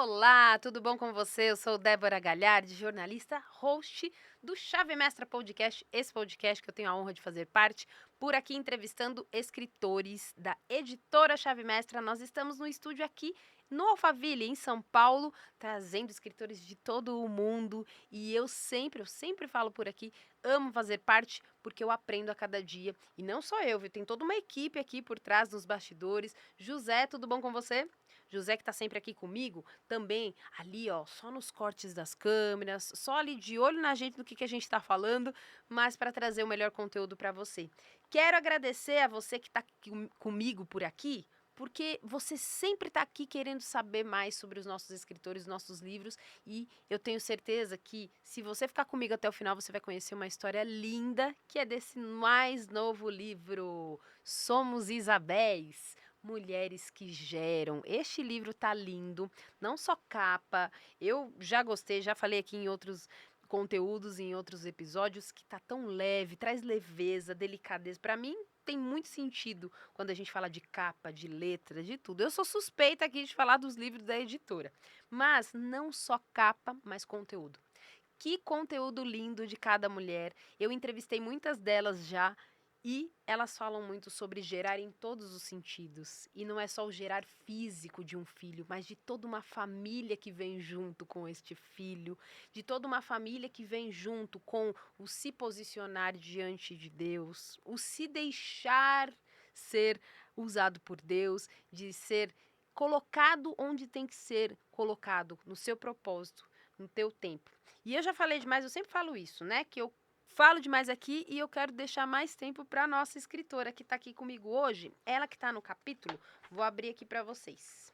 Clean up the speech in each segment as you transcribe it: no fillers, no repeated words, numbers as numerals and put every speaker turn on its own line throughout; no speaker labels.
Olá, tudo bom com você? Eu sou Débora Galhardi, jornalista, host do Chave Mestra Podcast, esse podcast que eu tenho a honra de fazer parte, por aqui entrevistando escritores da editora Chave Mestra. Nós estamos no estúdio aqui no Alphaville, em São Paulo, trazendo escritores de todo o mundo e eu sempre falo por aqui, amo fazer parte porque eu aprendo a cada dia. E não só eu, viu? Tem toda uma equipe aqui por trás dos bastidores. José, tudo bom com você? José que tá sempre aqui comigo, também ali, ó, só nos cortes das câmeras, só ali de olho na gente do que a gente está falando, mas para trazer o melhor conteúdo para você. Quero agradecer a você que está comigo por aqui, porque você sempre está aqui querendo saber mais sobre os nossos escritores, nossos livros, e eu tenho certeza que se você ficar comigo até o final, você vai conhecer uma história linda, que é desse mais novo livro, Somos Isabéis. Mulheres que geram. Este livro tá lindo, não só capa. Eu já gostei, já falei aqui em outros conteúdos, em outros episódios, que tá tão leve, traz leveza, delicadeza. Para mim, tem muito sentido quando a gente fala de capa, de letra, de tudo. Eu sou suspeita aqui de falar dos livros da editora, mas não só capa, mas conteúdo. Que conteúdo lindo de cada mulher. Eu entrevistei muitas delas já e elas falam muito sobre gerar em todos os sentidos. E não é só o gerar físico de um filho, mas de toda uma família que vem junto com este filho, de toda uma família que vem junto com o se posicionar diante de Deus, o se deixar ser usado por Deus, de ser colocado onde tem que ser colocado, no seu propósito, no teu tempo. E eu já falei demais, eu sempre falo isso, né? Que eu falo demais aqui e eu quero deixar mais tempo para a nossa escritora que está aqui comigo hoje. Ela que está no capítulo, vou abrir aqui para vocês.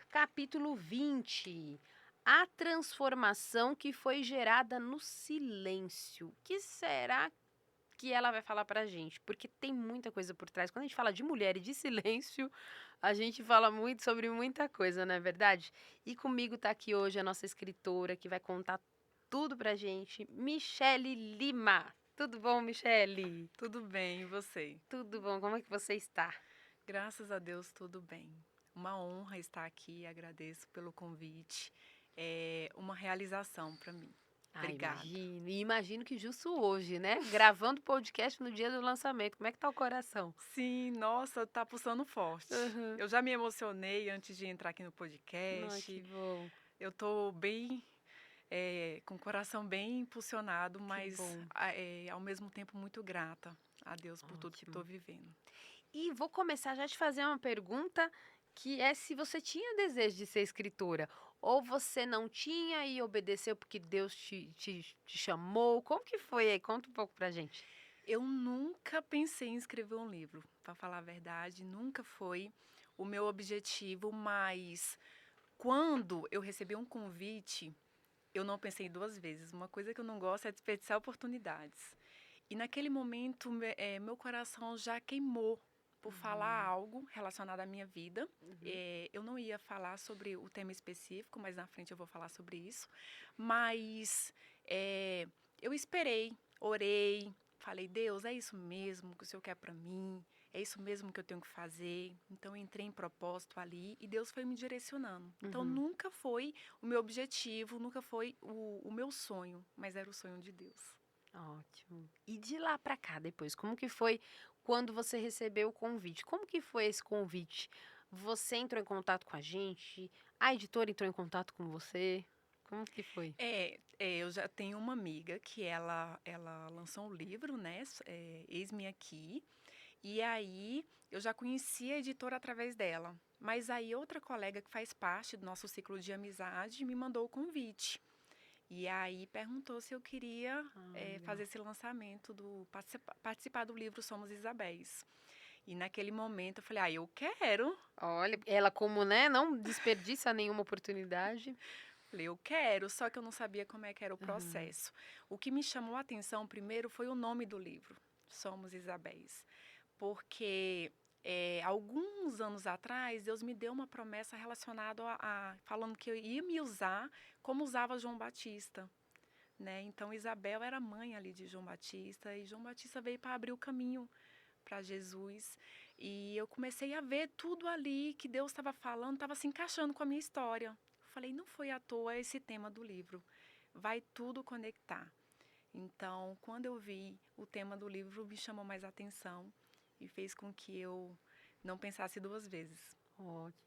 Capítulo 20. A transformação que foi gerada no silêncio. O que será que ela vai falar pra gente? Porque tem muita coisa por trás. Quando a gente fala de mulher e de silêncio, a gente fala muito sobre muita coisa, não é verdade? E comigo tá aqui hoje a nossa escritora que vai contar tudo pra gente, Michele Lima. Tudo bom, Michele?
Tudo bem, e você?
Tudo bom? Como é que você está?
Graças a Deus, tudo bem. Uma honra estar aqui, agradeço pelo convite. É uma realização para mim.
Ah,
Obrigada.
imagino. E imagino que justo hoje, né? Gravando podcast no dia do lançamento. Como é que tá o coração?
Sim, nossa, tá pulsando forte.
Uhum.
Eu já me emocionei antes de entrar aqui no
Ai, que
podcast.
bom.
Eu tô bem, com o coração bem impulsionado,
Que
mas
bom.
ao mesmo tempo muito grata a Deus por tudo que estou
Ótimo.
vivendo.
E vou começar já a te fazer uma pergunta que é se você tinha desejo de ser escritora ou você não tinha e obedeceu porque Deus te chamou. Como que foi aí? Conta um pouco pra gente.
Eu nunca pensei em escrever um livro, para falar a verdade, nunca foi o meu objetivo, mas quando eu recebi um convite, eu não pensei duas vezes. Uma coisa que eu não gosto é desperdiçar oportunidades. E naquele momento, meu coração já queimou por falar
Uhum,
algo relacionado à minha vida.
uhum,
Eu não ia falar sobre o tema específico, mas na frente eu vou falar sobre isso. Mas eu esperei, orei, falei, Deus, é isso mesmo que o Senhor quer para mim? É isso mesmo que eu tenho que fazer? Então, eu entrei em propósito ali e Deus foi me direcionando. Então,
uhum.
nunca foi o meu objetivo, nunca foi o meu sonho, mas era o sonho de Deus.
Ótimo. E de lá pra cá depois, como que foi quando você recebeu o convite? Como que foi esse convite? Você entrou em contato com a gente? A editora entrou em contato com você? Como que foi?
Eu já tenho uma amiga que ela lançou um livro, né? Eis-me Aqui. E aí eu já conheci a editora através dela. Mas aí outra colega que faz parte do nosso ciclo de amizade me mandou o convite. E aí perguntou se eu queria
Ah,
fazer
legal.
esse lançamento, participar do livro Somos Isabéis. E naquele momento eu falei, eu quero.
Olha, ela como, né, não desperdiça nenhuma oportunidade.
Falei, eu quero, só que eu não sabia como é que era o
Aham.
processo. O que me chamou a atenção primeiro foi o nome do livro, Somos Isabéis. Porque alguns anos atrás, Deus me deu uma promessa relacionada falando que eu ia me usar como usava João Batista. Né? Então, Isabel era mãe ali de João Batista, e João Batista veio para abrir o caminho para Jesus. E eu comecei a ver tudo ali que Deus estava falando, estava se encaixando com a minha história. falei, não foi à toa esse tema do livro. Vai tudo conectar. Então, quando eu vi o tema do livro, me chamou mais atenção e fez com que eu não pensasse duas vezes.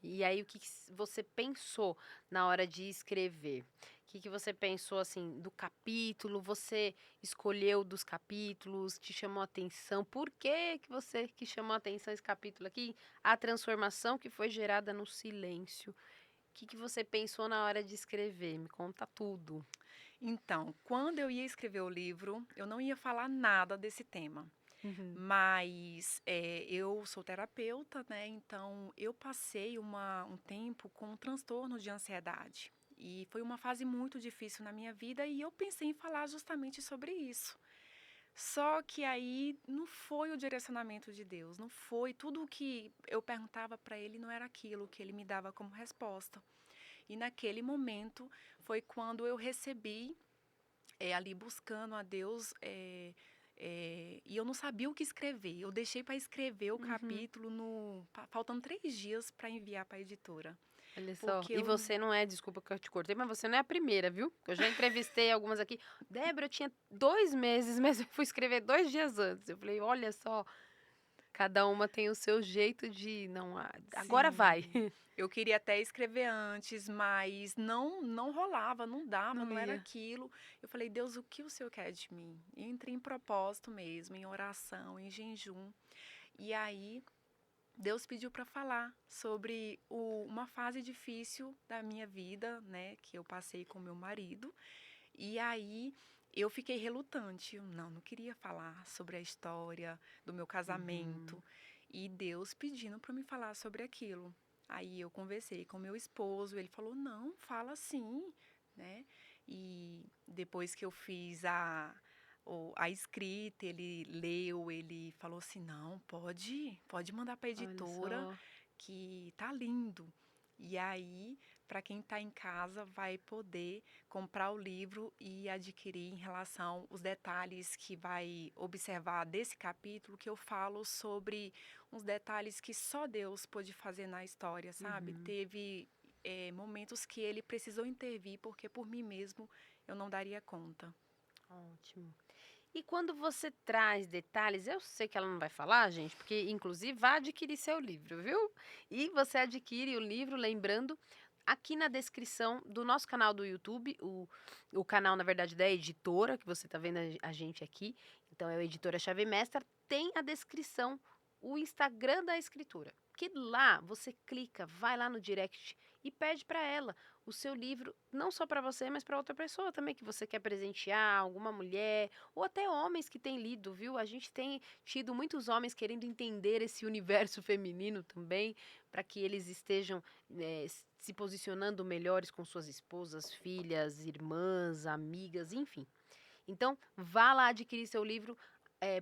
E aí, o que você pensou na hora de escrever? O que você pensou, assim, do capítulo? Você escolheu dos capítulos? Te chamou a atenção? Por que você que chamou a atenção esse capítulo aqui? A transformação que foi gerada no silêncio. O que você pensou na hora de escrever? Me conta tudo.
Então, quando eu ia escrever o livro, eu não ia falar nada desse tema.
Uhum.
Mas eu sou terapeuta, né? Então eu passei um tempo com um transtorno de ansiedade. E foi uma fase muito difícil na minha vida e eu pensei em falar justamente sobre isso. Só que aí não foi o direcionamento de Deus, não foi. Tudo o que eu perguntava para ele não era aquilo que ele me dava como resposta. E naquele momento foi quando eu recebi ali buscando a Deus, e eu não sabia o que escrever. Eu deixei para escrever o
Uhum.
capítulo faltando 3 dias para enviar para a editora.
Olha só.
Porque
E
eu.
você não é, desculpa que eu te cortei, mas você não é a primeira, viu? Eu já entrevistei algumas aqui. Débora, eu tinha 2 meses, mas eu fui escrever 2 dias antes. Eu falei, olha só, cada uma tem o seu jeito de. Não, agora vai.
Sim. Eu queria até escrever antes, mas não rolava, não dava,
Não
não era
ia.
aquilo. Eu falei, Deus, o que o Senhor quer de mim? E entrei em propósito mesmo, em oração, em jejum. E aí Deus pediu para falar sobre uma fase difícil da minha vida, né, que eu passei com meu marido. E aí eu fiquei relutante. Eu não queria falar sobre a história do meu
Uhum.
casamento. E Deus pedindo para me falar sobre aquilo. Aí eu conversei com meu esposo, ele falou: "Não, fala sim", né? E depois que eu fiz a escrita, ele leu, ele falou assim: "Não, pode mandar para a
Olha
editora
só.
que tá lindo". E aí, para quem está em casa, vai poder comprar o livro e adquirir em relação os detalhes que vai observar desse capítulo, que eu falo sobre uns detalhes que só Deus pôde fazer na história, sabe?
Uhum.
Teve momentos que ele precisou intervir, porque por mim mesmo eu não daria conta.
Ótimo. E quando você traz detalhes, eu sei que ela não vai falar, gente, porque inclusive vá adquirir seu livro, viu? E você adquire o livro, lembrando, aqui na descrição do nosso canal do YouTube, o canal, na verdade, da editora, que você está vendo a gente aqui, então é a editora Chave Mestra, tem a descrição, o Instagram da escritora. Que lá você clica, vai lá no direct e pede para ela o seu livro, não só para você, mas para outra pessoa também que você quer presentear, alguma mulher, ou até homens que têm lido, viu? A gente tem tido muitos homens querendo entender esse universo feminino também, para que eles estejam se posicionando melhores com suas esposas, filhas, irmãs, amigas, enfim. Então, vá lá adquirir seu livro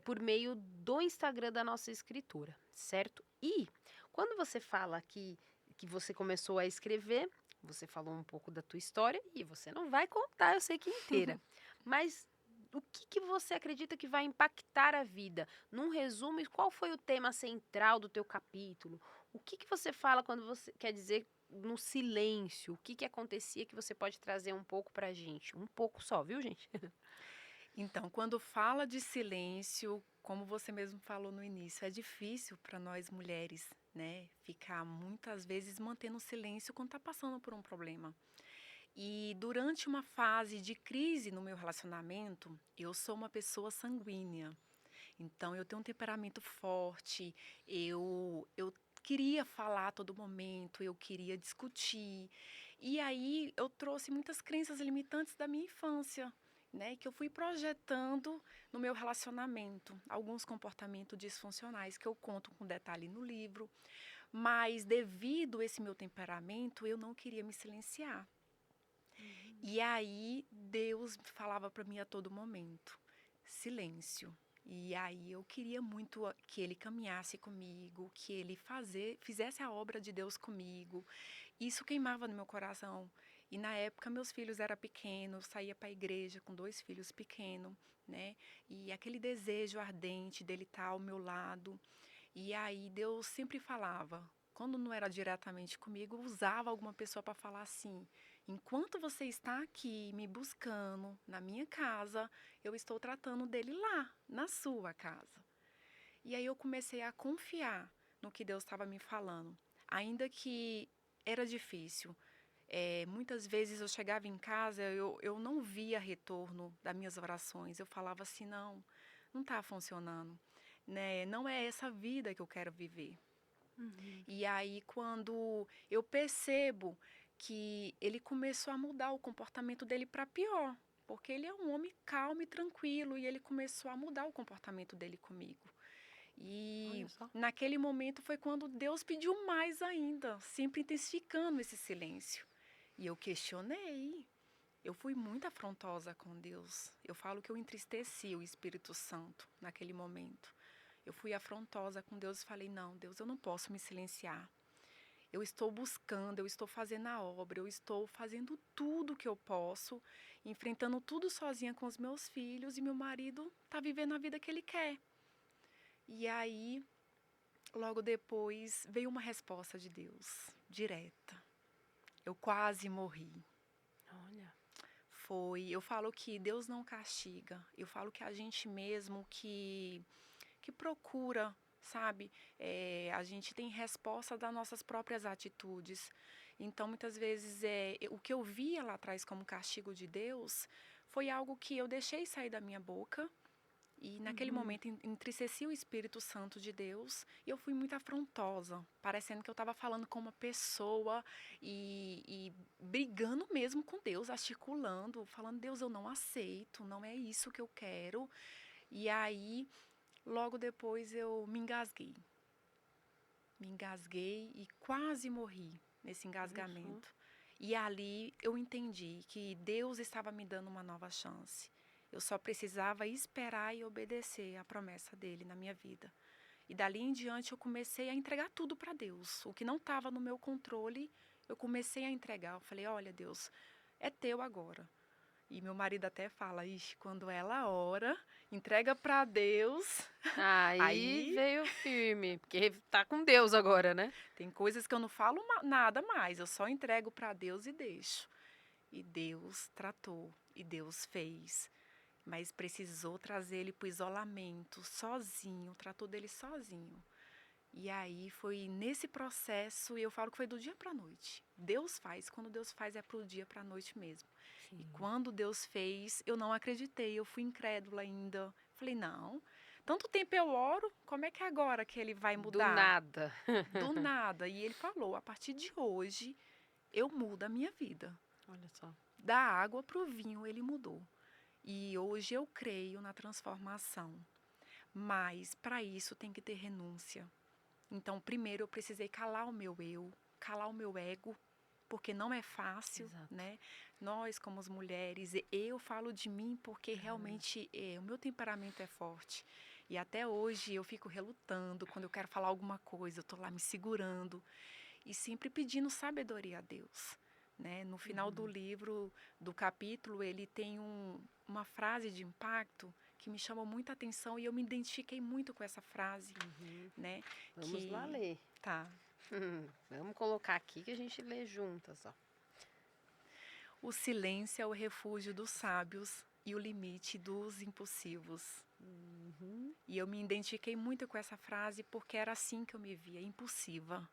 por meio do Instagram da nossa escritora, certo? E quando você fala que você começou a escrever, você falou um pouco da tua história e você não vai contar, eu sei que inteira. Mas o que você acredita que vai impactar a vida? Num resumo, qual foi o tema central do teu capítulo? O que você fala quando você quer dizer no silêncio? O que acontecia que você pode trazer um pouco pra gente? Um pouco só, viu, gente?
Então, quando fala de silêncio, como você mesmo falou no início, é difícil para nós mulheres, né, ficar muitas vezes mantendo silêncio quando está passando por um problema. E durante uma fase de crise no meu relacionamento, eu sou uma pessoa sanguínea. Então, eu tenho um temperamento forte, eu queria falar a todo momento, eu queria discutir. E aí eu trouxe muitas crenças limitantes da minha infância, né, que eu fui projetando no meu relacionamento, alguns comportamentos disfuncionais que eu conto com detalhe no livro, mas devido a esse meu temperamento, eu não queria me silenciar. E aí Deus falava para mim a todo momento: silêncio. E aí eu queria muito que ele caminhasse comigo, que ele fizesse a obra de Deus comigo. Isso queimava no meu coração. E na época meus filhos eram pequenos, saía para a igreja com 2 filhos pequenos, né? E aquele desejo ardente dele estar ao meu lado. E aí Deus sempre falava: quando não era diretamente comigo, usava alguma pessoa para falar assim: enquanto você está aqui me buscando na minha casa, eu estou tratando dele lá, na sua casa. E aí eu comecei a confiar no que Deus estava me falando, ainda que era difícil. Muitas vezes eu chegava em casa, eu não via retorno das minhas orações. Eu falava assim, não está funcionando, né? Não é essa vida que eu quero viver.
Uhum.
E aí, quando eu percebo que ele começou a mudar o comportamento dele para pior, porque ele é um homem calmo e tranquilo, e ele começou a mudar o comportamento dele comigo.
Olha
E
só.
naquele momento foi quando Deus pediu mais ainda, sempre intensificando esse silêncio. E eu questionei. Eu fui muito afrontosa com Deus. Eu falo que eu entristeci o Espírito Santo naquele momento. Eu fui afrontosa com Deus e falei: não, Deus, eu não posso me silenciar. Eu estou buscando, eu estou fazendo a obra, eu estou fazendo tudo que eu posso, enfrentando tudo sozinha com os meus filhos e meu marido está vivendo a vida que ele quer. E aí, logo depois, veio uma resposta de Deus, direta. Eu quase morri.
Olha.
Eu falo que Deus não castiga, eu falo que a gente mesmo que procura, sabe? A gente tem resposta das nossas próprias atitudes. Então, muitas vezes, o que eu via lá atrás como castigo de Deus foi algo que eu deixei sair da minha boca. E naquele
Uhum.
momento entristeci o Espírito Santo de Deus e eu fui muito afrontosa, parecendo que eu estava falando com uma pessoa e brigando mesmo com Deus, articulando, falando: Deus, eu não aceito, não é isso que eu quero. E aí, logo depois, eu me engasguei. Me engasguei e quase morri nesse
Olha só.
engasgamento. E ali eu entendi que Deus estava me dando uma nova chance. Eu só precisava esperar e obedecer à promessa dele na minha vida. E dali em diante eu comecei a entregar tudo para Deus. O que não estava no meu controle, eu comecei a entregar. Eu falei: olha, Deus, é teu agora. E meu marido até fala: ixi, quando ela ora, entrega para Deus,
Aí
aí
veio firme, porque tá com Deus agora, né?
tem coisas que eu não falo nada mais, eu só entrego para Deus e deixo. E Deus tratou, e Deus fez. Mas precisou trazer ele para o isolamento, sozinho, tratou dele sozinho. E aí foi nesse processo, e eu falo que foi do dia para a noite. Deus faz, quando Deus faz é pro dia para a noite mesmo. E
Sim.
quando Deus fez, eu não acreditei, eu fui incrédula ainda. Falei: não, tanto tempo eu oro, como é que é agora que ele vai
Do
mudar?
nada.
Do nada. E ele falou: a partir de hoje, eu mudo a minha vida.
Olha só.
Da água para o vinho, ele mudou. E hoje eu creio na transformação. Mas para isso tem que ter renúncia. Então, primeiro eu precisei calar o meu eu, calar o meu ego, porque não é fácil,
Exato.
né? Nós, como as mulheres, eu falo de mim porque realmente o meu temperamento é forte. E até hoje eu fico relutando quando eu quero falar alguma coisa, eu estou lá me segurando e sempre pedindo sabedoria a Deus. Né? No final do
Uhum.
livro, do capítulo, ele tem uma frase de impacto que me chamou muita atenção e eu me identifiquei muito com essa frase,
Uhum.
né?
Vamos lá
Que
ler.
tá.
Vamos colocar aqui que a gente lê juntas, ó.
O silêncio é o refúgio dos sábios e o limite dos impulsivos.
Uhum.
E eu me identifiquei muito com essa frase porque era assim que eu me via, impulsiva.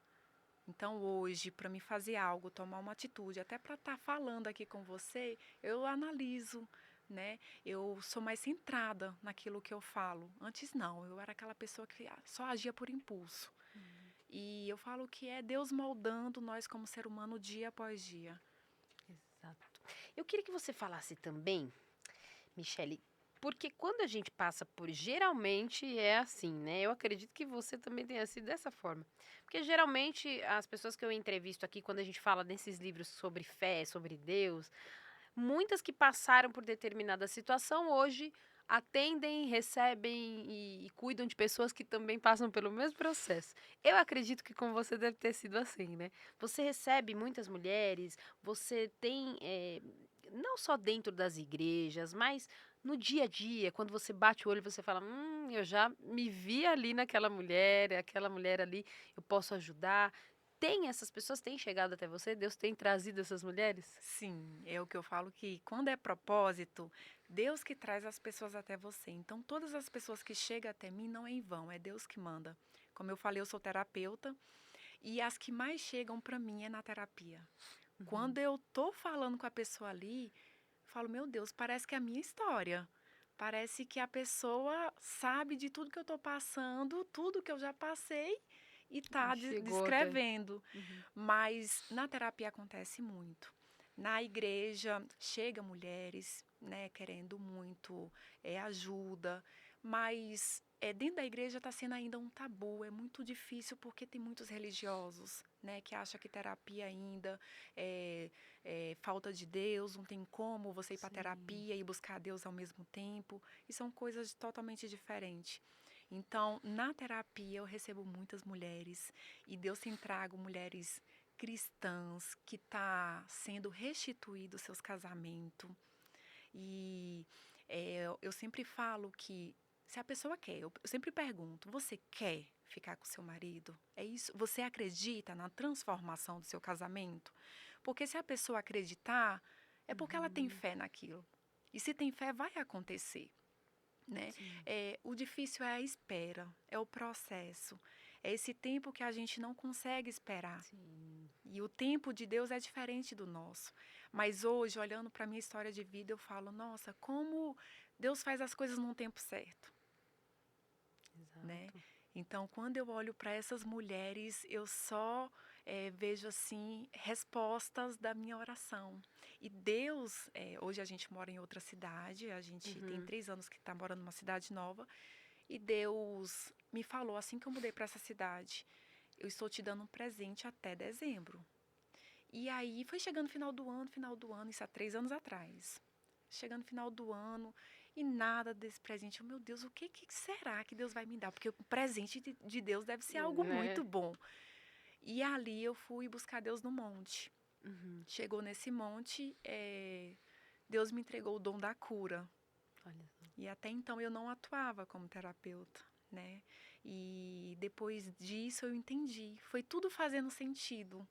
Então hoje, para me fazer algo, tomar uma atitude, até para estar falando aqui com você, eu analiso, né? Eu sou mais centrada naquilo que eu falo. Antes não, eu era aquela pessoa que só agia por impulso. E eu falo que é Deus moldando nós como ser humano dia após dia.
Exato. Eu queria que você falasse também, Michele, porque quando a gente passa por, geralmente é assim, né? Eu acredito que você também tenha sido dessa forma. Porque geralmente as pessoas que eu entrevisto aqui, quando a gente fala desses livros sobre fé, sobre Deus, muitas que passaram por determinada situação hoje atendem, recebem e cuidam de pessoas que também passam pelo mesmo processo. Eu acredito que com você deve ter sido assim, né? Você recebe muitas mulheres, você tem, não só dentro das igrejas, mas no dia a dia, quando você bate o olho, você fala: eu já me vi ali naquela mulher, aquela mulher ali, eu posso ajudar. essas pessoas têm chegado até você? Deus tem trazido essas mulheres?
Sim, é o que eu falo que quando é propósito, Deus que traz as pessoas até você. Então, todas as pessoas que chegam até mim não é em vão, é Deus que manda. Como eu falei, eu sou terapeuta e as que mais chegam para mim é na terapia.
Uhum.
Quando eu tô falando com a pessoa ali, eu falo, meu Deus, parece que é a minha história. Parece que a pessoa sabe de tudo que eu tô passando, tudo que eu já passei e
E
tá
chegou até.
descrevendo.
Uhum.
Mas na terapia acontece muito. Na igreja chega mulheres, né, querendo muito ajuda, mas dentro da igreja está sendo ainda um tabu. É muito difícil porque tem muitos religiosos, né, que acham que terapia ainda é falta de Deus, não tem como você ir para
Sim.
terapia e buscar Deus ao mesmo tempo. E são coisas totalmente diferentes. Então, na terapia eu recebo muitas mulheres e Deus tem trago mulheres cristãs que tá sendo restituído seus casamentos. E eu sempre falo que se a pessoa quer, eu sempre pergunto, você quer ficar com seu marido? É isso? Você acredita na transformação do seu casamento? Porque se a pessoa acreditar, é porque ela tem
Uhum.
fé naquilo. E se tem fé, vai acontecer, né?
Sim.
O difícil é a espera, é o processo. É esse tempo que a gente não consegue esperar.
Sim.
E o tempo de Deus é diferente do nosso. Mas hoje, olhando para a minha história de vida, eu falo, nossa, como Deus faz as coisas num tempo certo, né?
Exato.
Então, quando eu olho para essas mulheres, eu só vejo assim respostas da minha oração. E Deus, hoje a gente mora em outra cidade, a gente tem
Uhum.
3 anos que está morando numa cidade nova, e Deus me falou assim que eu mudei para essa cidade, eu estou te dando um presente até dezembro. E aí foi chegando o final do ano, isso há 3 anos atrás. Chegando no final do ano e nada desse presente. Eu, meu Deus, o que será que Deus vai me dar? Porque o presente de Deus deve ser algo
Né?
muito bom. E ali eu fui buscar Deus no monte.
Uhum.
Chegou nesse monte, Deus me entregou o dom da cura.
Olha só.
E até então eu não atuava como terapeuta, né? E depois disso eu entendi. Foi tudo fazendo sentido.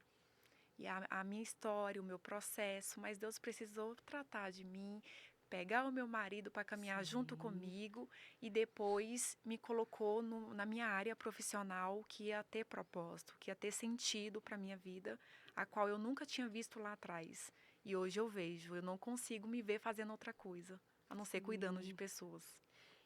E a minha história, o meu processo, mas Deus precisou tratar de mim, pegar o meu marido para caminhar junto
Sim.
comigo e depois me colocou na minha área profissional que ia ter propósito, que ia ter sentido para a minha vida, a qual eu nunca tinha visto lá atrás. E hoje eu vejo, eu não consigo me ver fazendo outra coisa, a não ser cuidando de
Sim.
pessoas.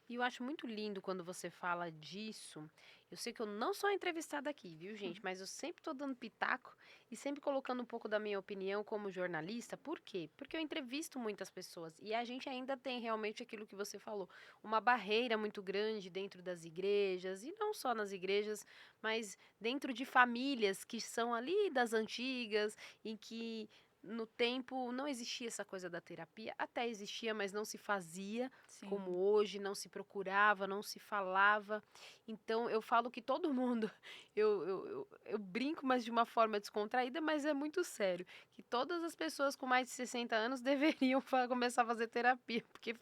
E eu acho muito lindo quando você fala disso. Eu sei que eu não sou a entrevistada aqui, viu, gente? Mas eu sempre tô dando pitaco e sempre colocando um pouco da minha opinião como jornalista. Por quê? Porque eu entrevisto muitas pessoas e a gente ainda tem realmente aquilo que você falou, uma barreira muito grande dentro das igrejas e não só nas igrejas, mas dentro de famílias que são ali das antigas, em que no tempo não existia essa coisa da terapia, até existia, mas não se fazia como
Sim,
hoje, não se procurava, não se falava. Então eu falo que todo mundo, eu brinco, mas de uma forma descontraída, mas é muito sério, que todas as pessoas com mais de 60 anos deveriam começar a fazer terapia, porque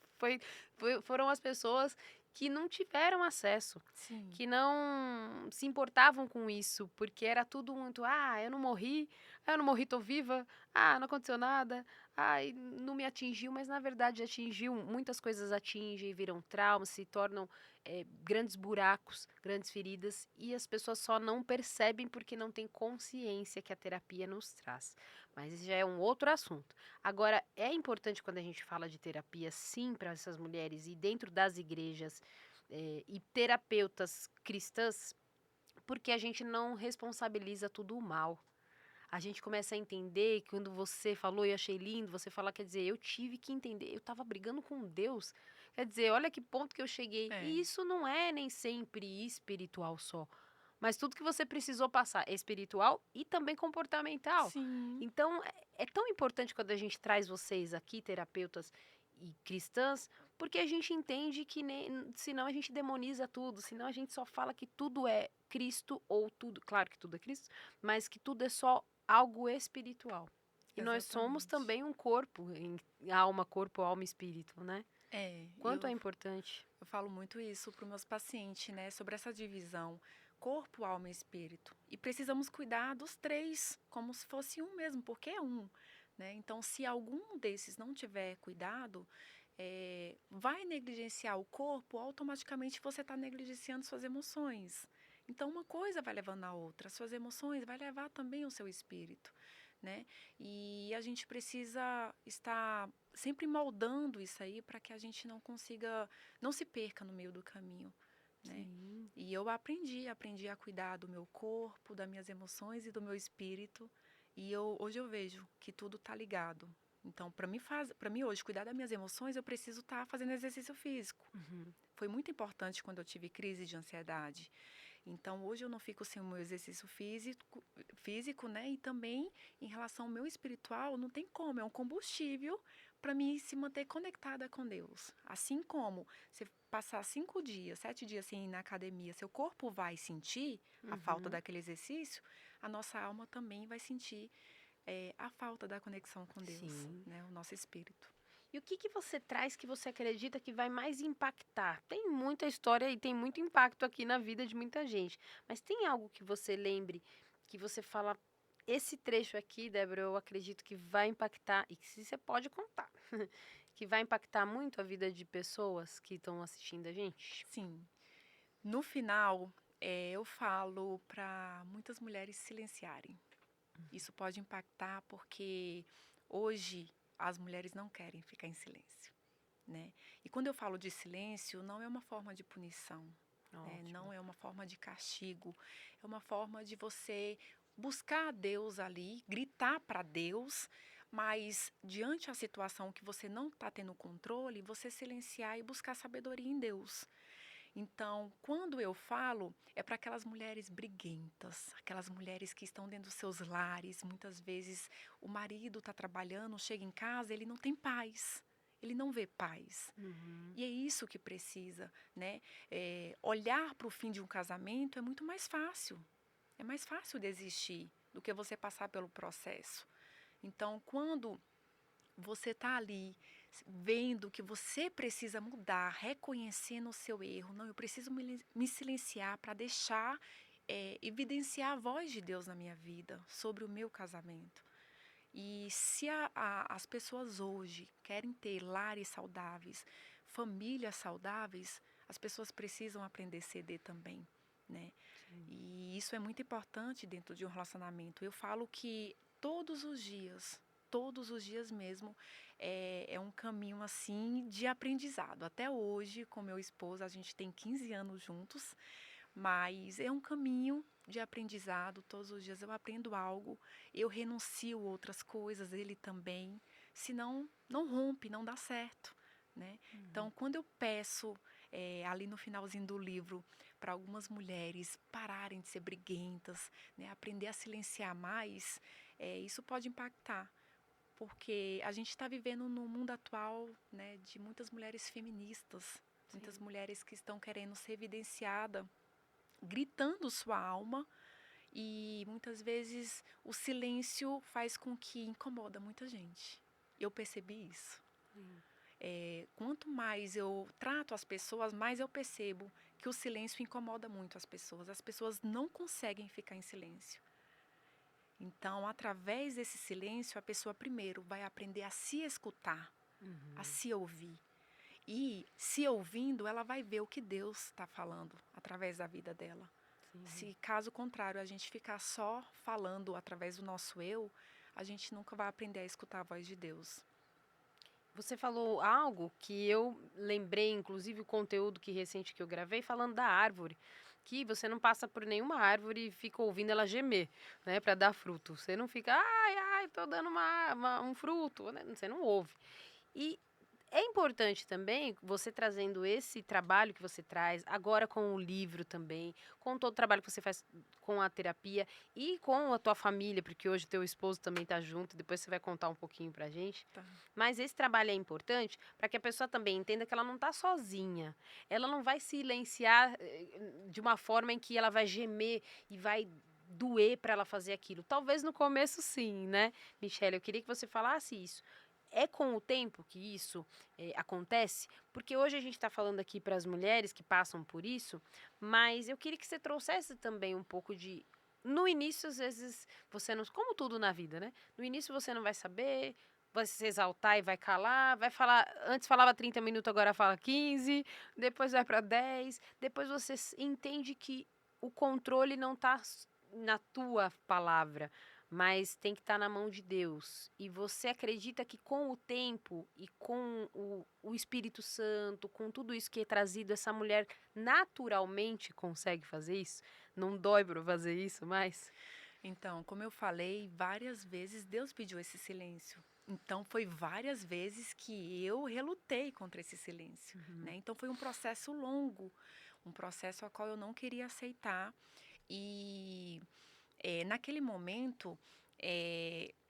foram as pessoas que não tiveram acesso,
sim,
que não se importavam com isso, porque era tudo muito, eu não morri, tô viva, não aconteceu nada, ai, não me atingiu, mas na verdade atingiu, muitas coisas atingem, viram traumas, se tornam grandes buracos, grandes feridas, e as pessoas só não percebem porque não têm consciência que a terapia nos traz. Mas esse já é um outro assunto. Agora, é importante quando a gente fala de terapia, sim, para essas mulheres, e dentro das igrejas, e terapeutas cristãs, porque a gente não responsabiliza tudo o mal. A gente começa a entender que quando você falou e achei lindo, você falar, quer dizer, eu tive que entender, eu estava brigando com Deus. Quer dizer, olha que ponto que eu cheguei.
é,
E isso não é nem sempre espiritual só. Mas tudo que você precisou passar é espiritual e também comportamental.
sim,
Então, é tão importante quando a gente traz vocês aqui, terapeutas e cristãs, porque a gente entende que senão a gente demoniza tudo, senão a gente só fala que tudo é Cristo ou tudo, claro que tudo é Cristo, mas que tudo é só algo espiritual. E nós somos
exatamente.
também um corpo, em alma, corpo, alma e espírito, né?
É,
Quanto é importante.
eu falo muito isso para os meus pacientes, né, sobre essa divisão. corpo, alma e espírito. E precisamos cuidar dos três, como se fosse um mesmo, porque é um. Né? Então, se algum desses não tiver cuidado, vai negligenciar o corpo, automaticamente você está negligenciando suas emoções. Então, uma coisa vai levando a outra, suas emoções vai levar também o seu espírito. Né? E a gente precisa estar sempre moldando isso aí para que a gente não se perca no meio do caminho. Né? E eu aprendi a cuidar do meu corpo, das minhas emoções e do meu espírito. E hoje eu vejo que tudo está ligado. Então, para mim hoje, cuidar das minhas emoções, eu preciso estar fazendo exercício físico. Foi muito importante quando eu tive crise de ansiedade. Então, hoje eu não fico sem o meu exercício físico, né? E também, em relação ao meu espiritual, não tem como, é um combustível para mim se manter conectada com Deus. Assim como você passar 5 dias, 7 dias sem ir na academia, seu corpo vai sentir a falta daquele exercício, a nossa alma também vai sentir a falta da conexão com Deus, né? O nosso espírito.
E o que você traz que você acredita que vai mais impactar? Tem muita história e tem muito impacto aqui na vida de muita gente. Mas tem algo que você lembre, que você fala, esse trecho aqui, Débora, eu acredito que vai impactar, e que você pode contar, que vai impactar muito a vida de pessoas que estão assistindo a gente?
Sim. No final, eu falo para muitas mulheres silenciarem. Isso pode impactar porque hoje as mulheres não querem ficar em silêncio, né? E quando eu falo de silêncio, não é uma forma de punição, né? Não é uma forma de castigo, é uma forma de você buscar a Deus ali, gritar para Deus, mas diante da situação que você não está tendo controle, você silenciar e buscar sabedoria em Deus. Então, quando eu falo, é para aquelas mulheres briguentas, aquelas mulheres que estão dentro dos seus lares. Muitas vezes o marido está trabalhando, chega em casa, ele não tem paz, ele não vê paz. E é isso que precisa, né? Olhar para o fim de um casamento é muito mais fácil. É mais fácil desistir do que você passar pelo processo. Então, quando você está ali vendo que você precisa mudar, reconhecendo o seu erro. Não, eu preciso me silenciar para deixar evidenciar a voz de Deus na minha vida, sobre o meu casamento. E se as pessoas hoje querem ter lares saudáveis, famílias saudáveis, as pessoas precisam aprender a ceder também, né? E isso é muito importante dentro de um relacionamento. Eu falo que todos os dias mesmo, é um caminho assim de aprendizado. Até hoje, com meu esposo, a gente tem 15 anos juntos, mas é um caminho de aprendizado. Todos os dias eu aprendo algo, eu renuncio outras coisas, ele também. Senão, não rompe, não dá certo. Né? Então, quando eu peço, ali no finalzinho do livro, para algumas mulheres pararem de ser briguentas, né? Aprender a silenciar mais, isso pode impactar. Porque a gente está vivendo no mundo atual, né, de muitas mulheres feministas, muitas mulheres que estão querendo ser evidenciada, gritando sua alma, e muitas vezes o silêncio faz com que incomoda muita gente. Eu percebi isso. Quanto mais eu trato as pessoas, mais eu percebo que o silêncio incomoda muito as pessoas. As pessoas não conseguem ficar em silêncio. Então, através desse silêncio, a pessoa primeiro vai aprender a se escutar, a se ouvir. E, se ouvindo, ela vai ver o que Deus está falando através da vida dela. Se, caso contrário, a gente ficar só falando através do nosso eu, a gente nunca vai aprender a escutar a voz de Deus.
Você falou algo que eu lembrei, inclusive o conteúdo recente que eu gravei, falando da árvore. Que você não passa por nenhuma árvore e fica ouvindo ela gemer, né, para dar fruto. Você não fica, ai, tô dando um fruto, né? Você não ouve. E é importante também você trazendo esse trabalho que você traz, agora com o livro também, com todo o trabalho que você faz com a terapia e com a tua família, porque hoje teu esposo também tá junto, depois você vai contar um pouquinho pra gente.
Tá.
Mas esse trabalho é importante para que a pessoa também entenda que ela não tá sozinha. Ela não vai silenciar de uma forma em que ela vai gemer e vai doer para ela fazer aquilo. Talvez no começo sim, né, Michelle? Eu queria que você falasse isso. é com o tempo que isso acontece? Porque hoje a gente está falando aqui para as mulheres que passam por isso, mas eu queria que você trouxesse também um pouco de. No início, às vezes, você não. Como tudo na vida, né? No início você não vai saber, vai se exaltar e vai calar, vai falar. Antes falava 30 minutos, agora fala 15, depois vai para 10. Depois você entende que o controle não está na tua palavra, mas tem que estar na mão de Deus. E você acredita que com o tempo e com o Espírito Santo, com tudo isso que é trazido, essa mulher naturalmente consegue fazer isso? Não dói para fazer isso mais?
Então, como eu falei, várias vezes Deus pediu esse silêncio. Então, foi várias vezes que eu relutei contra esse silêncio, né? Então, foi um processo longo, um processo ao qual eu não queria aceitar. E naquele momento,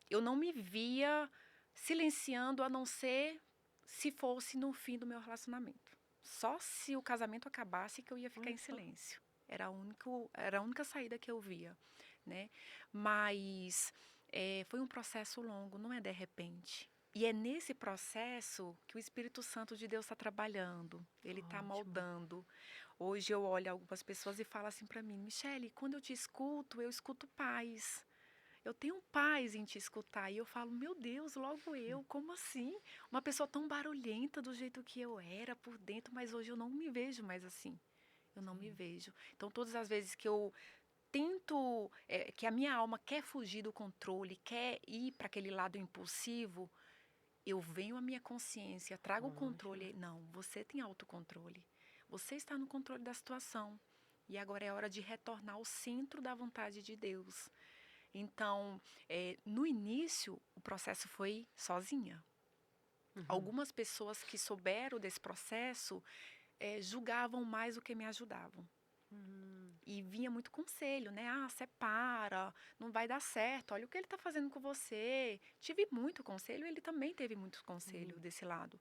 eu não me via silenciando, a não ser se fosse no fim do meu relacionamento. Só se o casamento acabasse que eu ia ficar em silêncio. Era a única saída que eu via, né? Mas foi um processo longo, não é de repente. E é nesse processo que o Espírito Santo de Deus está trabalhando. Ele está moldando. Hoje eu olho algumas pessoas e falo assim para mim: Michele, quando eu te escuto, eu escuto paz. Eu tenho paz em te escutar. E eu falo: meu Deus, logo eu, como assim? Uma pessoa tão barulhenta do jeito que eu era por dentro, mas hoje eu não me vejo mais assim. Eu não me vejo. Então, todas as vezes que eu tento, que a minha alma quer fugir do controle, quer ir para aquele lado impulsivo, eu venho à minha consciência, trago o controle. Não, você tem autocontrole. Você está no controle da situação. E agora é hora de retornar ao centro da vontade de Deus. Então, no início, o processo foi sozinha. Algumas pessoas que souberam desse processo julgavam mais do que me ajudavam. E vinha muito conselho, né? Ah, separa, não vai dar certo, olha o que ele está fazendo com você. Tive muito conselho, ele também teve muito conselho desse lado.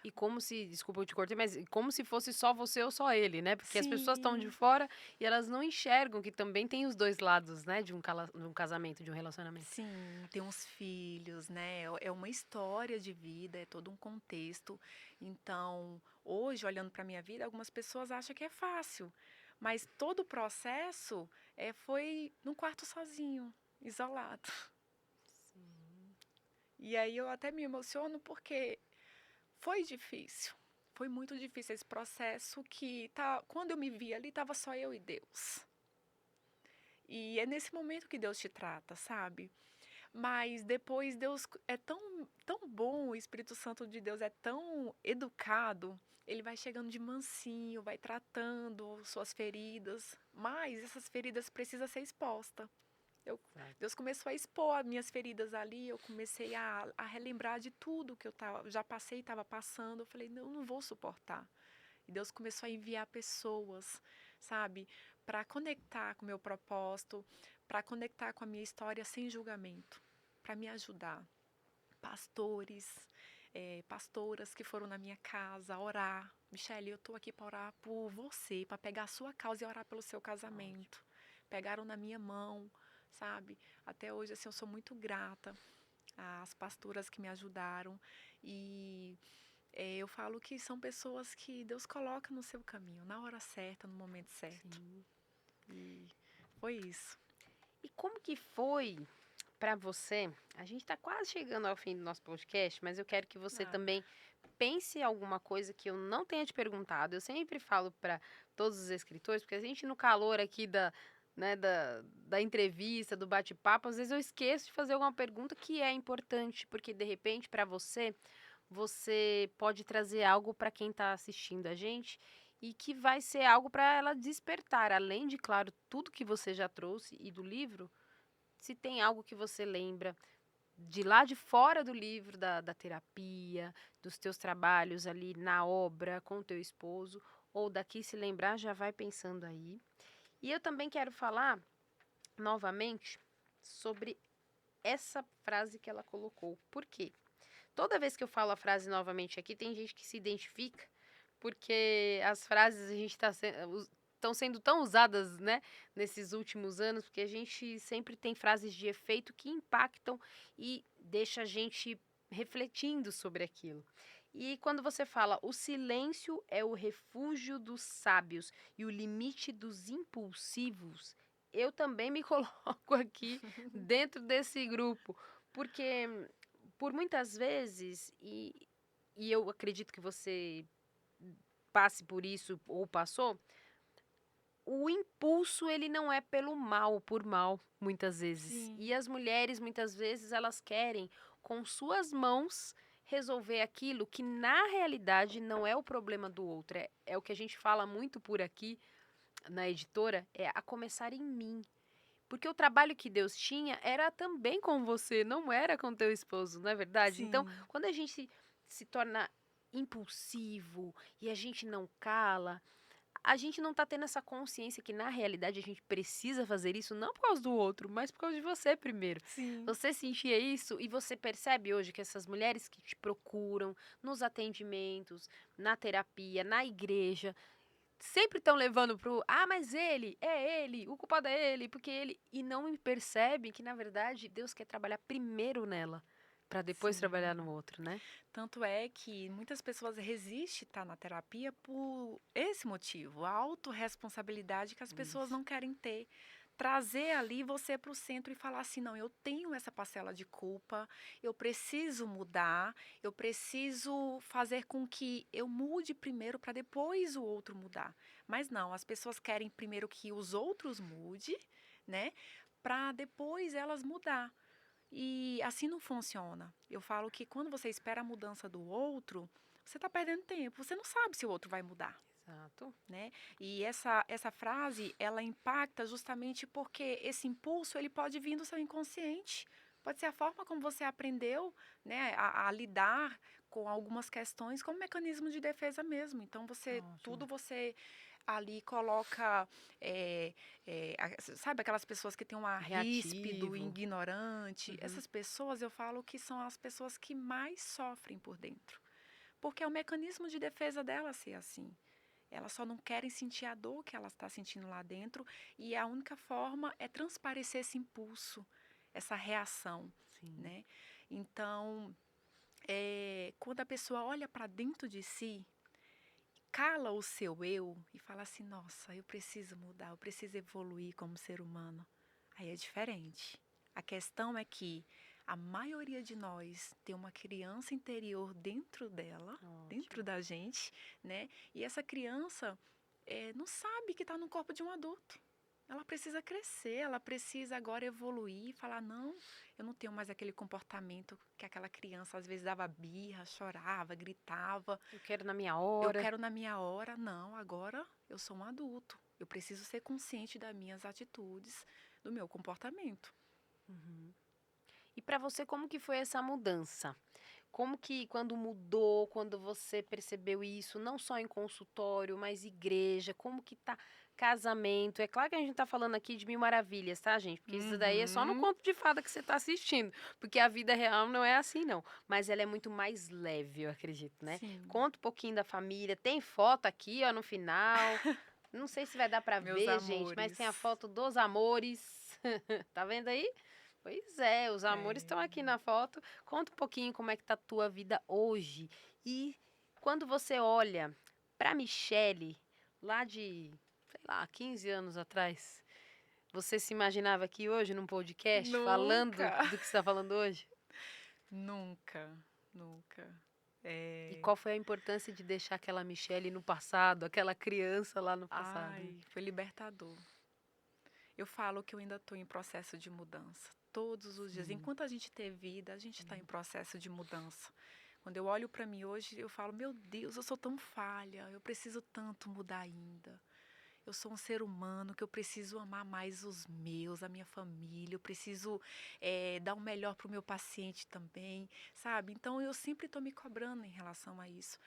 E como se, desculpa eu te cortei, mas como se fosse só você ou só ele, né? Porque as pessoas estão de
Sim,
fora e elas não enxergam que também tem os dois lados, né? De um casamento, de um relacionamento.
sim, tem uns filhos, né? É uma história de vida, é todo um contexto. Então, hoje, olhando para a minha vida, algumas pessoas acham que é fácil. Mas todo o processo foi num quarto sozinho, isolado. E aí eu até me emociono porque foi difícil. Foi muito difícil esse processo que quando eu me vi ali, estava só eu e Deus. E é nesse momento que Deus te trata, sabe? Mas depois Deus é tão bom, o Espírito Santo de Deus é tão educado, ele vai chegando de mansinho, vai tratando suas feridas, mas essas feridas precisam ser expostas. Deus começou a expor as minhas feridas ali, eu comecei a relembrar de tudo que eu já passei e estava passando. Eu falei, não, eu não vou suportar. E Deus começou a enviar pessoas, sabe, para conectar com o meu propósito, para conectar com a minha história sem julgamento, para me ajudar. Pastores, pastoras que foram na minha casa orar. Michele, eu estou aqui para orar por você, para pegar a sua causa e orar pelo seu casamento. Pegaram na minha mão, sabe? Até hoje, assim, eu sou muito grata às pastoras que me ajudaram. E eu falo que são pessoas que Deus coloca no seu caminho, na hora certa, no momento certo.
Sim.
E foi isso.
E como que foi para você? A gente está quase chegando ao fim do nosso podcast, mas eu quero que você
Ah,
também pense em alguma coisa que eu não tenha te perguntado. Eu sempre falo para todos os escritores, porque a gente no calor aqui da entrevista, do bate-papo, às vezes eu esqueço de fazer alguma pergunta que é importante, porque de repente para você pode trazer algo para quem está assistindo a gente e que vai ser algo para ela despertar, além de, claro, tudo que você já trouxe e do livro, se tem algo que você lembra de lá de fora do livro, da terapia, dos teus trabalhos ali na obra com o teu esposo, ou daqui se lembrar, já vai pensando aí. E eu também quero falar novamente sobre essa frase que ela colocou. Por quê? Toda vez que eu falo a frase novamente aqui, tem gente que se identifica, porque as frases a gente estão sendo tão usadas, né, nesses últimos anos, porque a gente sempre tem frases de efeito que impactam e deixa a gente refletindo sobre aquilo. E quando você fala, o silêncio é o refúgio dos sábios e o limite dos impulsivos, eu também me coloco aqui dentro desse grupo, porque por muitas vezes, e eu acredito que você passe por isso ou passou, o impulso ele não é pelo mal, por mal, muitas vezes.
Sim,
E as mulheres, muitas vezes, elas querem, com suas mãos, resolver aquilo que, na realidade, não é o problema do outro. É o que a gente fala muito por aqui, na editora, é a começar em mim. Porque o trabalho que Deus tinha era também com você, não era com teu esposo, não é verdade? Então,
sim.
quando a gente se torna impulsivo e a gente não cala, a gente não tá tendo essa consciência que, na realidade, a gente precisa fazer isso não por causa do outro, mas por causa de você primeiro.
Sim.
Você sentia isso e você percebe hoje que essas mulheres que te procuram nos atendimentos, na terapia, na igreja, sempre estão levando pro, mas é ele, o culpado é ele, porque ele. E não percebem que, na verdade, Deus quer trabalhar primeiro nela, para depois trabalhar
Sim.
no outro, né?
Tanto é que muitas pessoas resistem a estar na terapia por esse motivo, a autorresponsabilidade que as pessoas
Isso.
não querem ter. Trazer ali você para o centro e falar assim: não, eu tenho essa parcela de culpa, eu preciso mudar, eu preciso fazer com que eu mude primeiro para depois o outro mudar. Mas não, as pessoas querem primeiro que os outros mudem, né, para depois elas mudar. E assim não funciona. Eu falo que quando você espera a mudança do outro, você está perdendo tempo. Você não sabe se o outro vai mudar,
Exato.
né? E essa frase, ela impacta justamente porque esse impulso, ele pode vir do seu inconsciente. Pode ser a forma como você aprendeu, né, a lidar com algumas questões como mecanismo de defesa mesmo. Então,
Ótimo.
você ali coloca, sabe aquelas pessoas que têm um ar ríspido,
Reativo.
ignorante?
Uhum.
Essas pessoas, eu falo que são as pessoas que mais sofrem por dentro. Porque é o mecanismo de defesa dela ser assim. Elas só não querem sentir a dor que ela está sentindo lá dentro e a única forma é transparecer esse impulso, essa reação,
Sim.
né? Então, quando a pessoa olha para dentro de si, cala o seu eu e fala assim: nossa, eu preciso mudar, eu preciso evoluir como ser humano. Aí é diferente. A questão é que a maioria de nós tem uma criança interior dentro dela, dentro
Ótimo.
da gente, né? E essa criança não sabe que está no corpo de um adulto. Ela precisa crescer, ela precisa agora evoluir e falar: não, eu não tenho mais aquele comportamento que aquela criança às vezes dava birra, chorava, gritava.
Eu quero na minha
Eu
hora.
quero na minha hora, não, agora eu sou um adulto. Eu preciso ser consciente das minhas atitudes, do meu comportamento.
Uhum. E para você, como que foi essa mudança? Como que quando mudou, quando você percebeu isso, não só em consultório, mas igreja, como que tá casamento? É claro que a gente tá falando aqui de mil maravilhas, tá, gente? Porque isso daí é só no
Uhum.
conto de fada que você tá assistindo, porque a vida real não é assim, não. Mas ela é muito mais leve, eu acredito, né?
Sim,
Conta um pouquinho da família, tem foto aqui, ó, no final. Não sei se vai dar pra
meus
ver, gente, mas tem a
amores.
foto dos amores. Tá vendo aí? Pois é, os amores estão aqui
É.
na foto. Conta um pouquinho como é que tá a tua vida hoje. E quando você olha pra Michele, lá de, sei lá, 15 anos atrás, você se imaginava aqui hoje num podcast falando
Nunca,
do que você está falando hoje?
nunca, nunca.
E
É...
qual foi a importância de deixar aquela Michele no passado, aquela criança lá no passado?
Ai, foi libertador. Eu falo que eu ainda estou em processo de mudança. Todos os dias.
Sim.
Enquanto a gente ter vida, a gente está em
Sim.
processo de mudança. Quando eu olho para mim hoje, eu falo: meu Deus, eu sou tão falha, eu preciso tanto mudar ainda. Eu sou um ser humano que eu preciso amar mais os meus, a minha família, eu preciso dar o melhor para o meu paciente também, sabe? Então eu sempre estou me cobrando em relação a isso.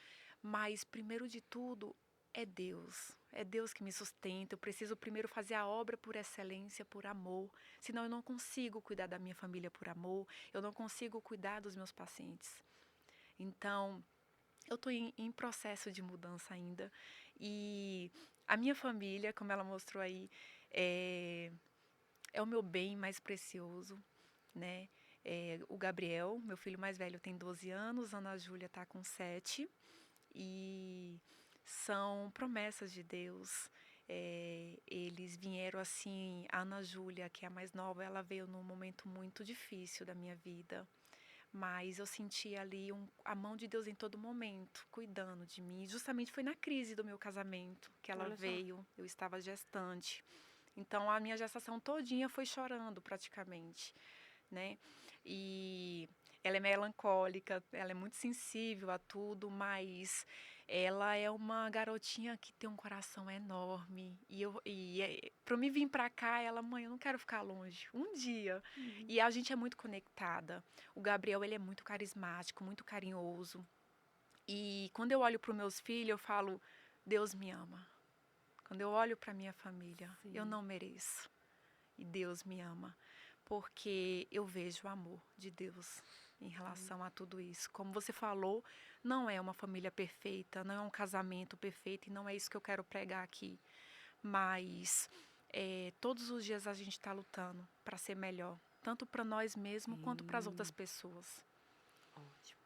Mas, primeiro de tudo, é Deus que me sustenta. Eu preciso primeiro fazer a obra por excelência, por amor. Senão eu não consigo cuidar da minha família por amor, eu não consigo cuidar dos meus pacientes. Então, eu estou em processo de mudança ainda. E a minha família, como ela mostrou aí, é o meu bem mais precioso, né? O Gabriel, meu filho mais velho, tem 12 anos, Ana Júlia está com 7. E são promessas de Deus. Eles vieram assim, a Ana Júlia, que é a mais nova, ela veio num momento muito difícil da minha vida. Mas eu senti ali a mão de Deus em todo momento, cuidando de mim. Justamente foi na crise do meu casamento que ela
Olha só.
veio. Eu estava gestante. Então a minha gestação todinha foi chorando praticamente, né? E ela é melancólica, ela é muito sensível a tudo, mas ela é uma garotinha que tem um coração enorme. Para me vir para cá, ela, mãe, eu não quero ficar longe, um dia.
Uhum.
E a gente é muito conectada. O Gabriel, ele é muito carismático, muito carinhoso. E quando eu olho para os meus filhos, eu falo, Deus me ama. Quando eu olho para minha família, eu
Sim.
não mereço. E Deus me ama, porque eu vejo o amor de Deus em
Sim.
relação a tudo isso. Como você falou, não é uma família perfeita, não é um casamento perfeito, e não é isso que eu quero pregar aqui. Mas todos os dias a gente está lutando para ser melhor, tanto para nós mesmos quanto para as outras
Sim.
pessoas.
Ótimo.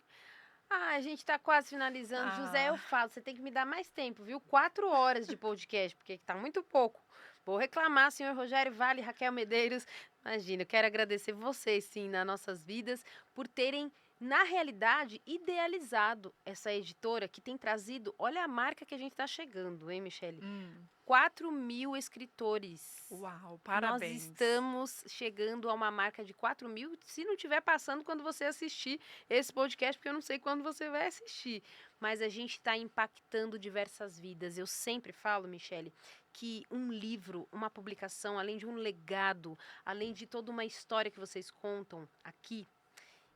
Ah, a gente tá quase finalizando. José, eu
Ah,
falo, você tem que me dar mais tempo, viu? 4 horas de podcast, porque tá muito pouco. Vou reclamar, senhor Rogério Vale, Raquel Medeiros. Imagina, eu quero agradecer vocês, sim, nas nossas vidas, por terem, na realidade, idealizado essa editora que tem trazido. Olha a marca que a gente tá chegando, hein, Michele?
hum,
4.000 escritores.
uau,
Nós
parabéns.
estamos chegando a uma marca de 4.000, se não estiver passando quando você assistir esse podcast, porque eu não sei quando você vai assistir. Mas a gente está impactando diversas vidas. Eu sempre falo, Michele, que um livro, uma publicação, além de um legado, além de toda uma história que vocês contam aqui,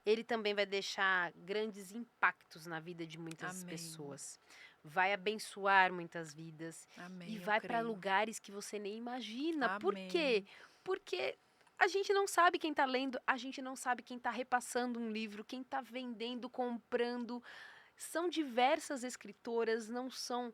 ele também vai deixar grandes impactos na vida de muitas
Amém,
pessoas. Vai abençoar muitas vidas e
amém, eu
vai para
creio.
lugares que você nem imagina. Por quê?
Amém,
Porque a gente não sabe quem está lendo, a gente não sabe quem está repassando um livro, quem está vendendo, comprando. São diversas escritoras, não são.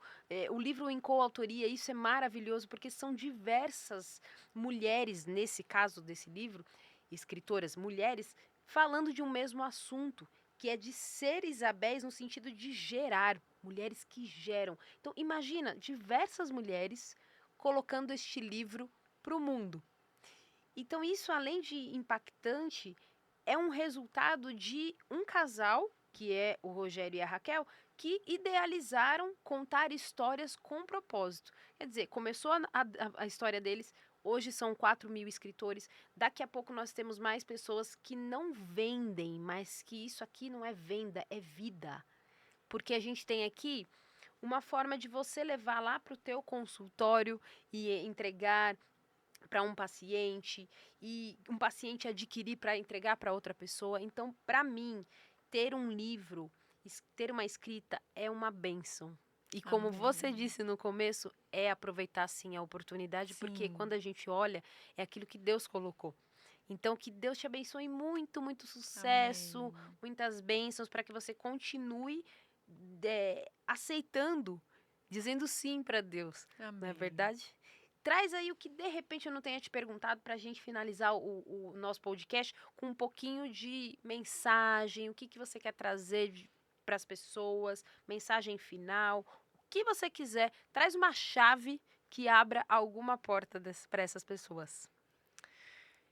O livro em coautoria, isso é maravilhoso, porque são diversas mulheres, nesse caso desse livro, escritoras, mulheres, falando de um mesmo assunto, que é de ser Isabéis no sentido de gerar, mulheres que geram. Então, imagina diversas mulheres colocando este livro para o mundo. Então, isso, além de impactante, é um resultado de um casal, que é o Rogério e a Raquel, que idealizaram contar histórias com propósito. Quer dizer, começou a história deles, hoje são 4.000 escritores, daqui a pouco nós temos mais pessoas que não vendem, mas que isso aqui não é venda, é vida. Porque a gente tem aqui uma forma de você levar lá para o teu consultório e entregar para um paciente e um paciente adquirir para entregar para outra pessoa. Então, para mim, ter um livro, ter uma escrita é uma bênção. E como você
amém.
disse no começo, é aproveitar sim a oportunidade, porque
Sim,
quando a gente olha, é aquilo que Deus colocou. Então, que Deus te abençoe muito, muito sucesso,
amém,
muitas bênçãos para que você continue aceitando, dizendo sim para Deus, não é
amém.
verdade? Traz aí o que de repente eu não tenha te perguntado para a gente finalizar o nosso podcast com um pouquinho de mensagem, o que, que você quer trazer para as pessoas, mensagem final, o que você quiser. Traz uma chave que abra alguma porta para essas pessoas.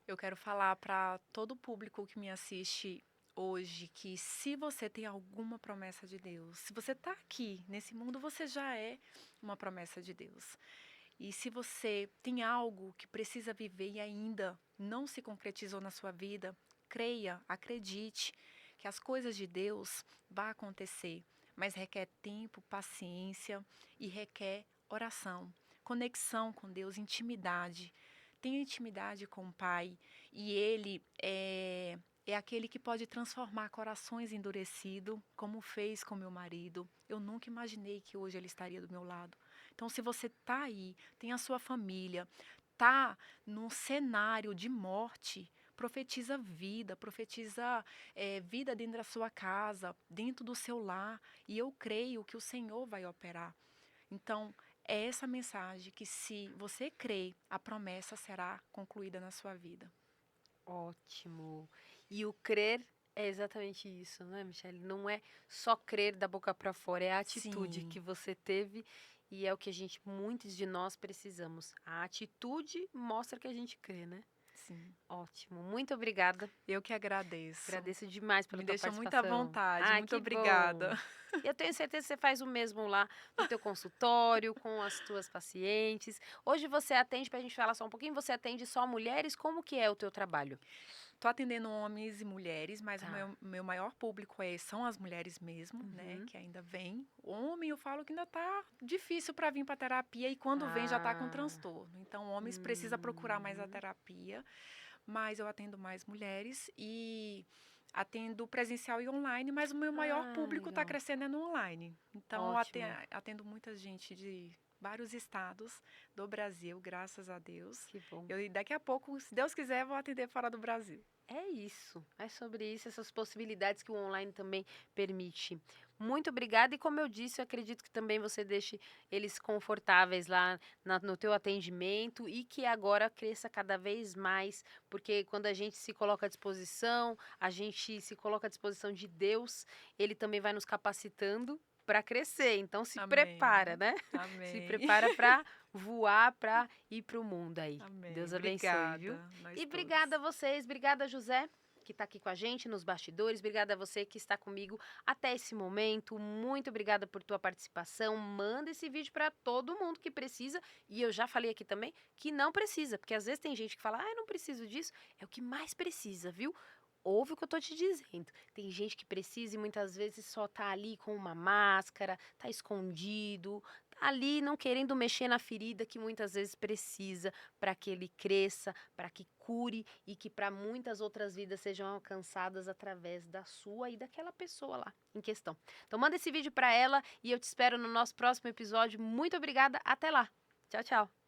Eu quero falar para todo o público que me assiste hoje que se você tem alguma promessa de Deus, se você está aqui nesse mundo, você já é uma promessa de Deus. E se você tem algo que precisa viver e ainda não se concretizou na sua vida, creia, acredite que as coisas de Deus vão acontecer, mas requer tempo, paciência e requer oração, conexão com Deus, intimidade. Tenha intimidade com o Pai e Ele é aquele que pode transformar corações endurecidos, como fez com meu marido. Eu nunca imaginei que hoje ele estaria do meu lado. Então, se você está aí, tem a sua família, está num cenário de morte, profetiza vida, profetiza vida dentro da sua casa, dentro do seu lar, e eu creio que o Senhor vai operar. Então, é essa mensagem que se você crê, a promessa será concluída na sua vida.
Ótimo. E o crer é exatamente isso, né, Michele? Não é só crer da boca para fora, é a atitude que
Sim,
você teve e é o que muitos de nós precisamos. A atitude mostra que a gente crê, né?
sim.
Ótimo. Muito obrigada.
Eu que agradeço.
Agradeço demais pela
Me
tua
deixa muito à
participação.
vontade.
Ah,
Muito
que
obrigada.
bom. E eu tenho certeza que você faz o mesmo lá no teu consultório, com as tuas pacientes. Hoje você atende, para a gente falar só um pouquinho, você atende só mulheres? Como que é o teu trabalho?
Tô atendendo homens e mulheres, mas o
Tá.
meu maior público são as mulheres mesmo, né,
Uhum.
que ainda vêm. O homem, eu falo que ainda tá difícil para vir para terapia e quando vem já tá com
Ah.
transtorno. Então, homens precisa procurar mais a
Uhum.
terapia, mas eu atendo mais mulheres e atendo presencial e online, mas o meu maior
Ah,
público está
legal.
crescendo é no online. Então, eu
Ótimo.
atendo muita gente de vários estados do Brasil, graças a Deus.
Que bom.
E daqui a pouco, se Deus quiser, vou atender fora do Brasil.
É isso, é sobre isso, essas possibilidades que o online também permite. Muito obrigada e como eu disse, eu acredito que também você deixe eles confortáveis lá no teu atendimento e que agora cresça cada vez mais, porque quando a gente se coloca à disposição, a gente se coloca à disposição de Deus, Ele também vai nos capacitando para crescer. Então se prepara,
Amém.
né? Se
Amém.
prepara para voar, para ir para o mundo aí.
Amém.
Deus abençoe, viu?
Obrigada, nós
E
todos.
obrigada a vocês, obrigada José, que está aqui com a gente nos bastidores, obrigada a você que está comigo até esse momento, muito obrigada por tua participação, manda esse vídeo para todo mundo que precisa, e eu já falei aqui também que não precisa, porque às vezes tem gente que fala, eu não preciso disso, é o que mais precisa, viu? Ouve o que eu tô te dizendo. Tem gente que precisa e muitas vezes só tá ali com uma máscara, tá escondido, tá ali não querendo mexer na ferida que muitas vezes precisa para que ele cresça, para que cure e que para muitas outras vidas sejam alcançadas através da sua e daquela pessoa lá em questão. Então manda esse vídeo para ela e eu te espero no nosso próximo episódio. Muito obrigada, até lá. Tchau, tchau.